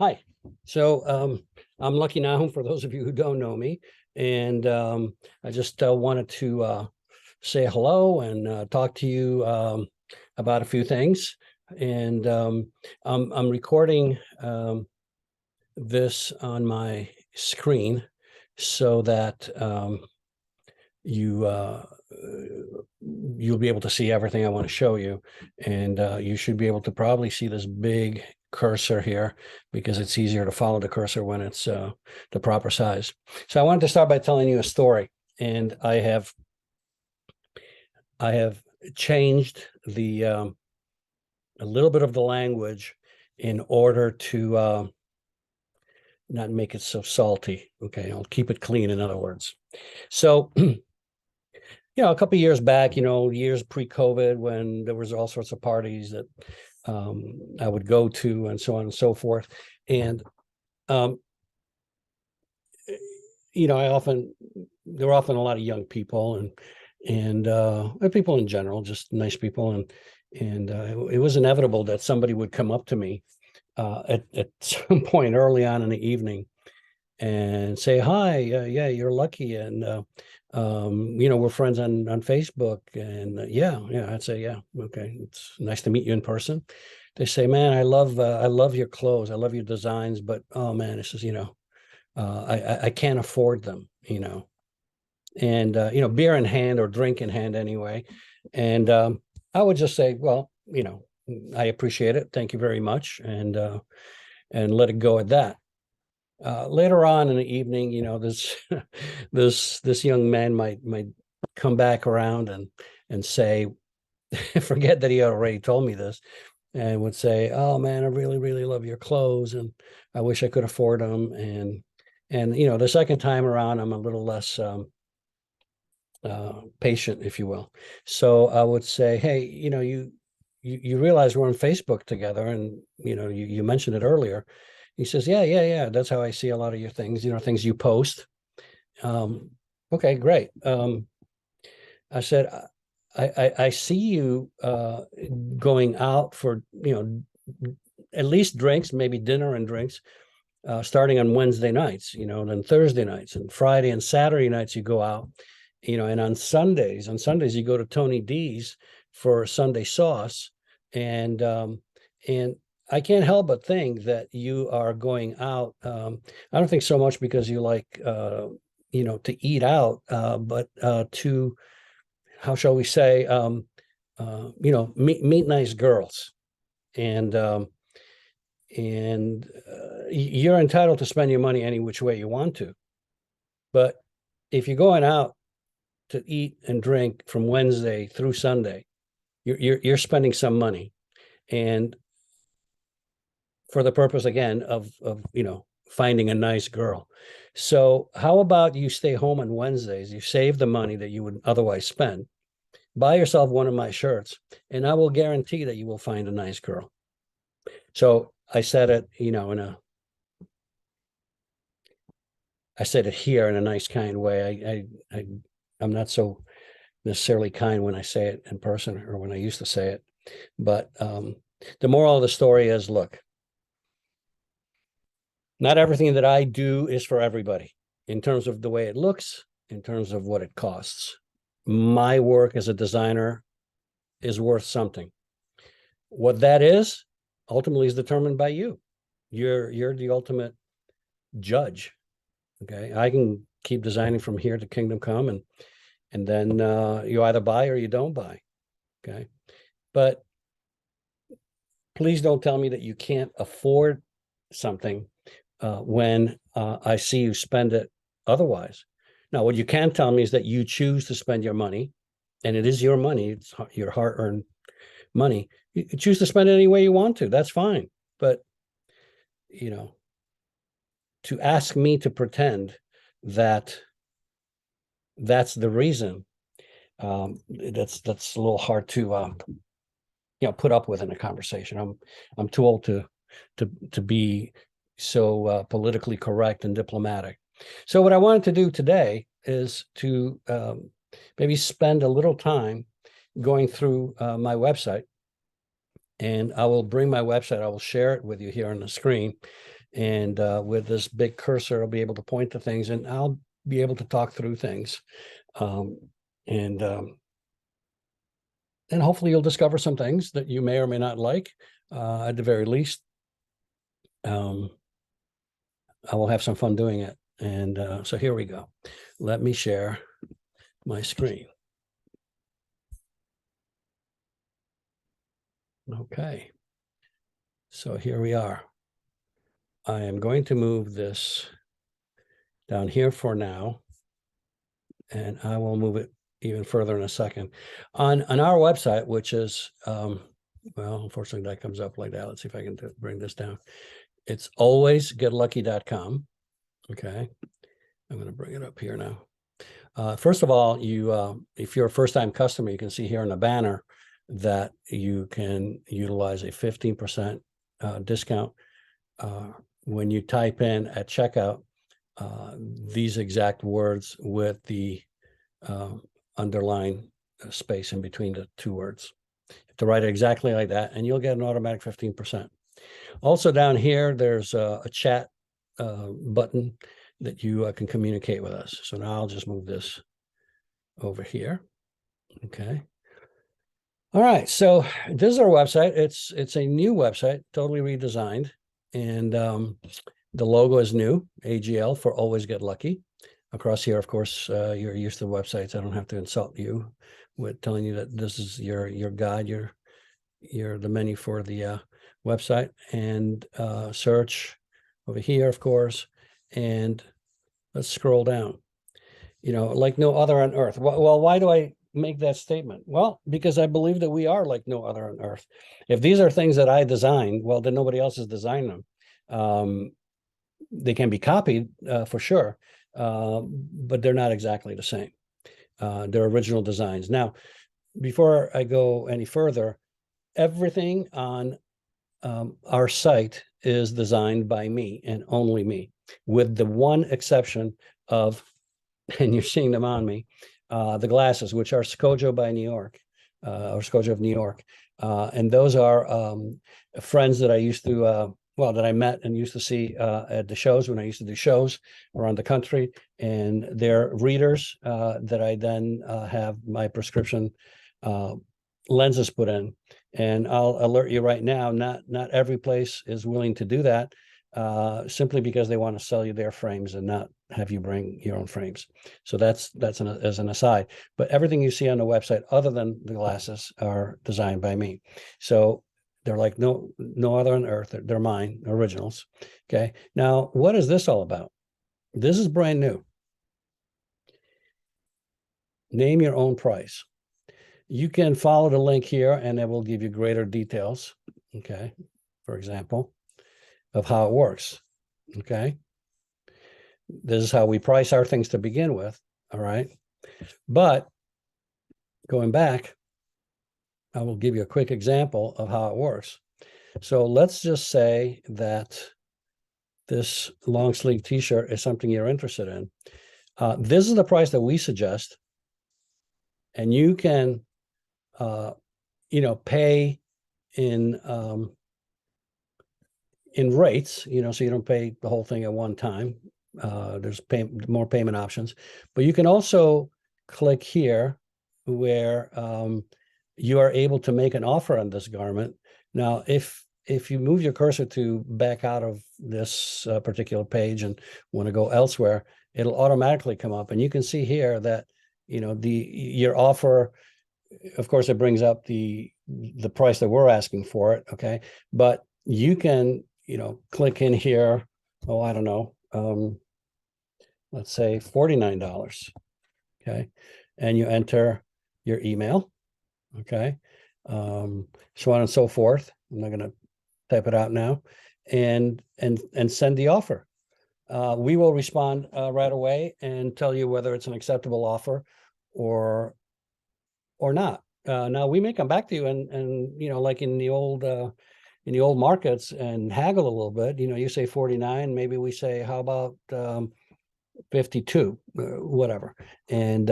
Hi. I'm Lucky Nahum for those of you who don't know me. And I just wanted to say hello and talk to you about a few things. And I'm recording this on my screen so that you you'll be able to see everything I want to show you, and you should be able to probably see this big cursor here because it's easier to follow the cursor when it's the proper size. So I wanted to start by telling you a story, and I have changed the a little bit of the language in order to not make it so salty. Okay, I'll keep it clean, in other words. So a couple of years back, years pre-COVID, when there was all sorts of parties that I would go to and so on and so forth. And, um, there were often a lot of young people and people in general, just nice people. And it was inevitable that somebody would come up to me at some point early on in the evening and say, hi, yeah, you're lucky. And, we're friends on Facebook. And yeah, I'd say, yeah, okay, it's nice to meet you in person. They say, man, I love your clothes. I love your designs, but oh man, this is, I can't afford them, and, beer in hand or drink in hand anyway. And I would just say, well, I appreciate it. Thank you very much. And let it go at that. Later on in the evening, this this young man might come back around and say, forget that he already told me this, and would say, "Oh man, I really really love your clothes, and I wish I could afford them." And the second time around, I'm a little less patient, if you will. So I would say, "Hey, you realize we're on Facebook together, and you mentioned it earlier." He says, yeah. That's how I see a lot of your things, things you post. Um, okay, great. I said, I see you going out for, at least drinks, maybe dinner and drinks, starting on Wednesday nights, then Thursday nights and Friday and Saturday nights you go out, and on Sundays you go to Tony D's for Sunday sauce. And I can't help but think that you are going out. I don't think so much because you like, to eat out, but to, how shall we say, meet nice girls. And you're entitled to spend your money any which way you want to. But if you're going out to eat and drink from Wednesday through Sunday, you're spending some money, and for the purpose again of finding a nice girl. So how about you stay home on Wednesdays? You save the money that you would otherwise spend. Buy yourself one of my shirts, and I will guarantee that you will find a nice girl. So I said it, I said it here in a nice, kind way. I'm not so necessarily kind when I say it in person or when I used to say it. But the moral of the story is, look, not everything that I do is for everybody in terms of the way it looks, in terms of what it costs. My work as a designer is worth something. What that is ultimately is determined by you. You're the ultimate judge. Okay. I can keep designing from here to kingdom come, and then you either buy or you don't buy. Okay. But please don't tell me that you can't afford something when I see you spend it otherwise. Now, what you can tell me is that you choose to spend your money, and it is your money, it's your hard-earned money. You choose to spend it any way you want to. That's fine. But, to ask me to pretend that that's the reason, that's a little hard to put up with in a conversation. I'm too old to be so politically correct and diplomatic. So what I wanted to do today is to maybe spend a little time going through my website, and I will bring my website. I will share it with you here on the screen, And with this big cursor, I'll be able to point to things, and I'll be able to talk through things. Um, and hopefully you'll discover some things that you may or may not like. At the very least, I will have some fun doing it. And so here we go. Let me share my screen. Okay. So here we are. I am going to move this down here for now, and I will move it even further in a second. On our website, which is, well, unfortunately that comes up like that. Let's see if I can bring this down. It's alwaysgetlucky.com. Okay. I'm going to bring it up here now. First of all, if you're a first-time customer, you can see here in the banner that you can utilize a 15% discount when you type in at checkout these exact words with the underline space in between the two words. You have to write it exactly like that, and you'll get an automatic 15%. Also down here, there's a chat button that you can communicate with us. So now I'll just move this over here. Okay. All right. So this is our website. It's a new website, totally redesigned. And the logo is new, AGL, for Always Get Lucky. Across here, of course, you're used to websites. I don't have to insult you with telling you that this is your guide, your the menu for the website, and search over here, of course. And let's scroll down. Like no other on earth. Well, why do I make that statement? Well, because I believe that we are like no other on earth. If these are things that I designed, well, then nobody else has designed them. They can be copied for sure, but they're not exactly the same. They're original designs. Now, before I go any further, everything on our site is designed by me and only me, with the one exception of, and you're seeing them on me, the glasses, which are Scojo by New York, or Scojo of New York. And those are friends that I used to, that I met and used to see at the shows when I used to do shows around the country. And they're readers that I then have my prescription lenses put in. And I'll alert you right now, not every place is willing to do that, simply because they want to sell you their frames and not have you bring your own frames. So that's as an aside. But everything you see on the website, other than the glasses, are designed by me. So they're like no other on earth. They're mine, originals. Okay. Now, what is this all about? This is brand new. Name your own price. You can follow the link here, and it will give you greater details. Okay. For example, of how it works. Okay. This is how we price our things to begin with. All right. But going back, I will give you a quick example of how it works. So let's just say that this long sleeve t-shirt is something you're interested in. This is the price that we suggest. And you can, pay in rates, so you don't pay the whole thing at one time. There's more payment options, but you can also click here where you are able to make an offer on this garment. Now, if you move your cursor to back out of this particular page and want to go elsewhere, it'll automatically come up, and you can see here that your offer. Of course, it brings up the price that we're asking for it. Okay, but you can click in here. Oh, I don't know. Let's say $49. Okay, and you enter your email. Okay, so on and so forth. I'm not going to type it out now, and send the offer. We will respond right away and tell you whether it's an acceptable offer or not. Now we may come back to you and like in the old markets, and haggle a little bit. You say 49, maybe we say, how about 52, whatever, and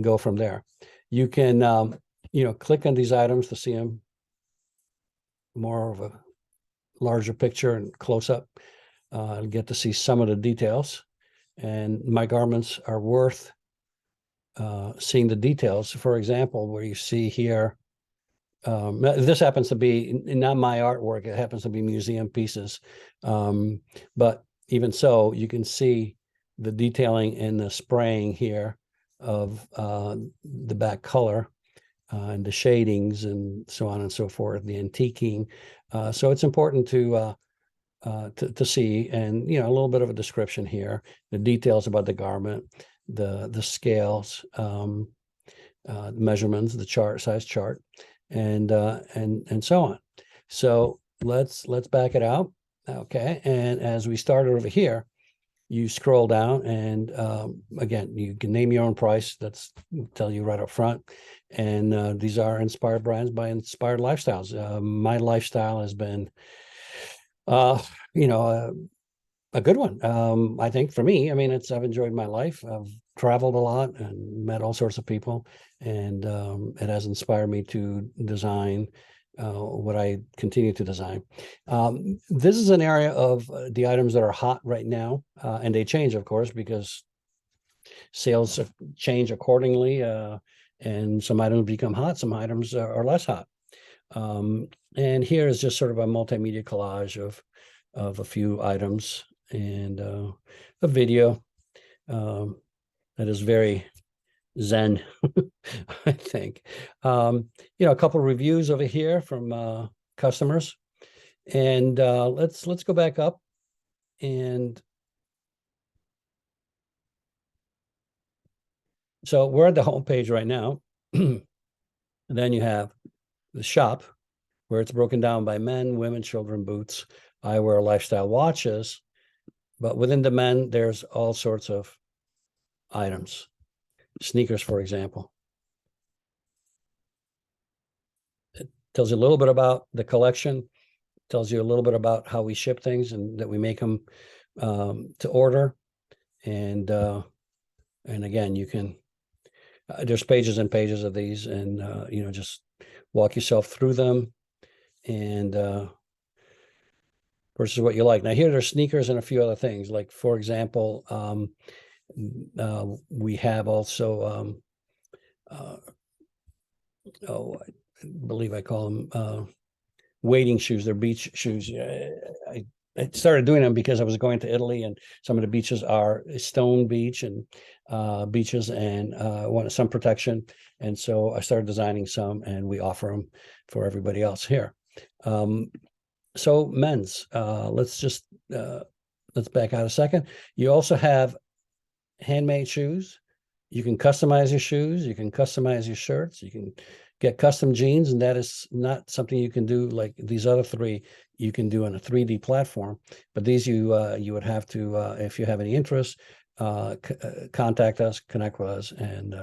go from there. You can click on these items to see them more of a larger picture and close up. get to see some of the details, and my garments are worth seeing the details. For example, where you see here, this happens to be not my artwork, it happens to be museum pieces. But even so, you can see the detailing in the spraying here of the back color and the shadings and so on and so forth, the antiquing. So it's important to see, and a little bit of a description here, the details about the garment, the scales, measurements, the size chart, and so on. So let's back it out. Okay, and as we started over here, you scroll down, and again, you can name your own price. That's tell you right up front. And these are inspired brands by inspired lifestyles. My lifestyle has been you know, a good one. I think for me, I mean, I've enjoyed my life. I've traveled a lot and met all sorts of people, and it has inspired me to design what I continue to design. This is an area of the items that are hot right now, and they change, of course, because sales change accordingly, and some items become hot, some items are less hot. And here is just sort of a multimedia collage of a few items, and a video that is very zen, I think. A couple of reviews over here from customers, and let's go back up, and so we're at the home page right now. And then you have the shop, where it's broken down by men, women, children, boots, eyewear, lifestyle, watches. But within the men, there's all sorts of items. Sneakers, for example. It tells you a little bit about the collection, tells you a little bit about how we ship things and that we make them to order. And again, you can, there's pages and pages of these, and just walk yourself through them, and versus what you like. Now here there's sneakers and a few other things, like for example, we have also I believe I call them wading shoes. They're beach shoes. I started doing them because I was going to Italy, and some of the beaches are stone beach and beaches, and wanted some protection. And so I started designing some, and we offer them for everybody else here. So men's, let's back out a second. You also have handmade shoes. You can customize your shoes. You can customize your shirts. You can get custom jeans, and that is not something you can do like these other three. You can do on a 3D platform, but these you would have to, if you have any interest, contact us, connect with us, and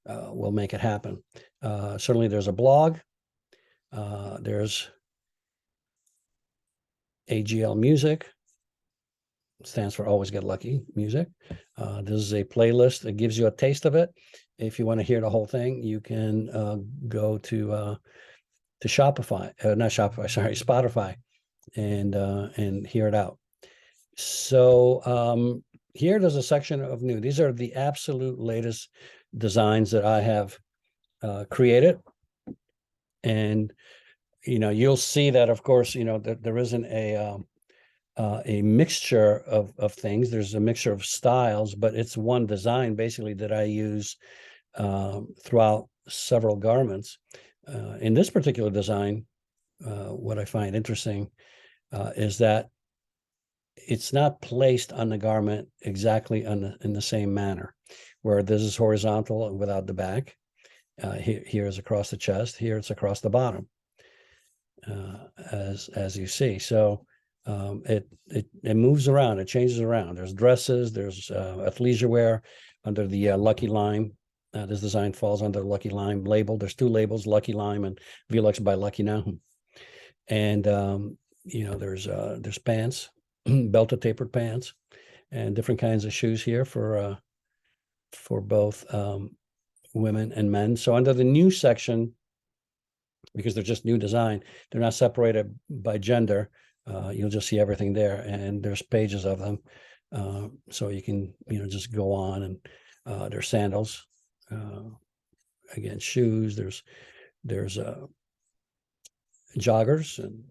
we'll make it happen. Certainly, there's a blog. There's AGL Music. Stands for Always Get Lucky Music. This is a playlist that gives you a taste of it. If you want to hear the whole thing, you can go to Shopify, not Shopify, sorry, Spotify, and hear it out. So here there's a section of new. These are the absolute latest designs that I have created, and you'll see that, of course, that there isn't a mixture of things. There's a mixture of styles, but it's one design basically that I use throughout several garments. In this particular design, what I find interesting is that it's not placed on the garment exactly in the same manner, where this is horizontal and without the back. Here is across the chest. Here it's across the bottom, as you see. So it moves around, it changes around. There's dresses, there's athleisure wear under the Lucky Lime. This design falls under the Lucky Lime label. There's two labels, Lucky Lime and Velux by Lucky Now. And there's pants, belted tapered pants, and different kinds of shoes here for both women and men. So under the new section, because they're just new design, they're not separated by gender. You'll just see everything there, and there's pages of them. So you can, just go on, and there's sandals, again, shoes, there's joggers and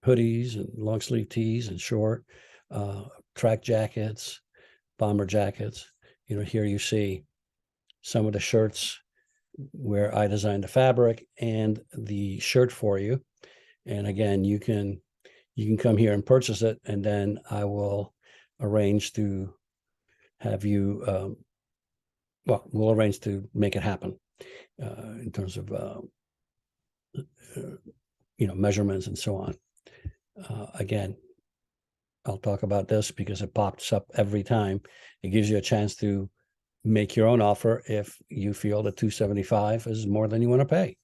hoodies and long sleeve tees and short, track jackets, bomber jackets. Here you see some of the shirts where I designed the fabric and the shirt for you. And again, you can come here and purchase it, and then I will arrange to have you, we'll arrange to make it happen in terms of, measurements and so on. Again, I'll talk about this because it pops up every time. It gives you a chance to make your own offer if you feel that $275 is more than you want to pay,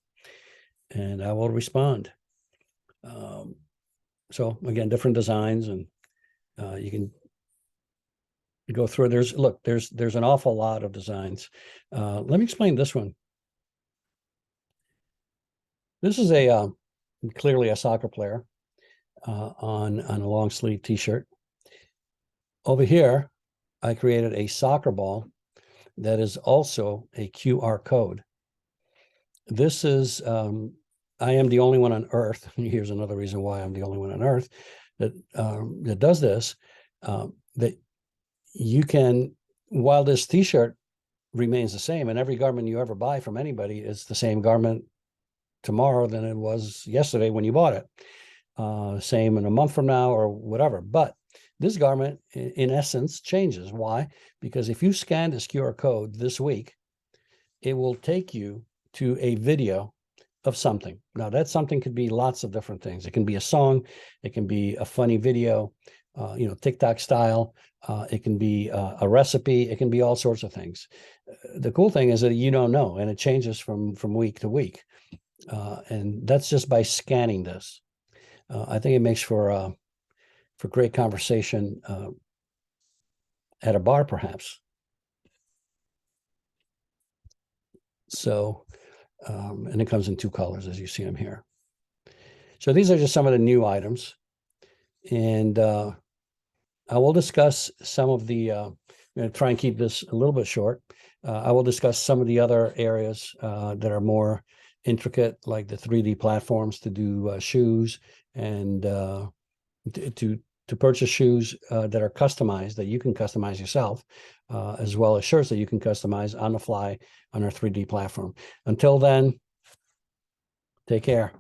and I will respond. So again, different designs, and you can go through. There's an awful lot of designs. Let me explain this one. This is clearly a soccer player on a long sleeve t-shirt. Over here, I created a soccer ball that is also a QR code. This is, I am the only one on earth. Here's another reason why I'm the only one on earth that does this, that you can, while this t-shirt remains the same, and every garment you ever buy from anybody is the same garment tomorrow than it was yesterday when you bought it. Same in a month from now or whatever. But this garment, in essence, changes. Why? Because if you scan this QR code this week, it will take you to a video of something. Now, that something could be lots of different things. It can be a song. It can be a funny video, TikTok style. It can be a recipe. It can be all sorts of things. The cool thing is that you don't know, and it changes from week to week. And that's just by scanning this. I think it makes for great conversation at a bar, perhaps. So, and it comes in 2 colors, as you see them here. So these are just some of the new items. And I will discuss some of the, I'm going to try and keep this a little bit short. I will discuss some of the other areas that are more intricate, like the 3D platforms to do shoes, and to purchase shoes that are customized, that you can customize yourself, as well as shirts that you can customize on the fly on our 3D platform. Until then, take care.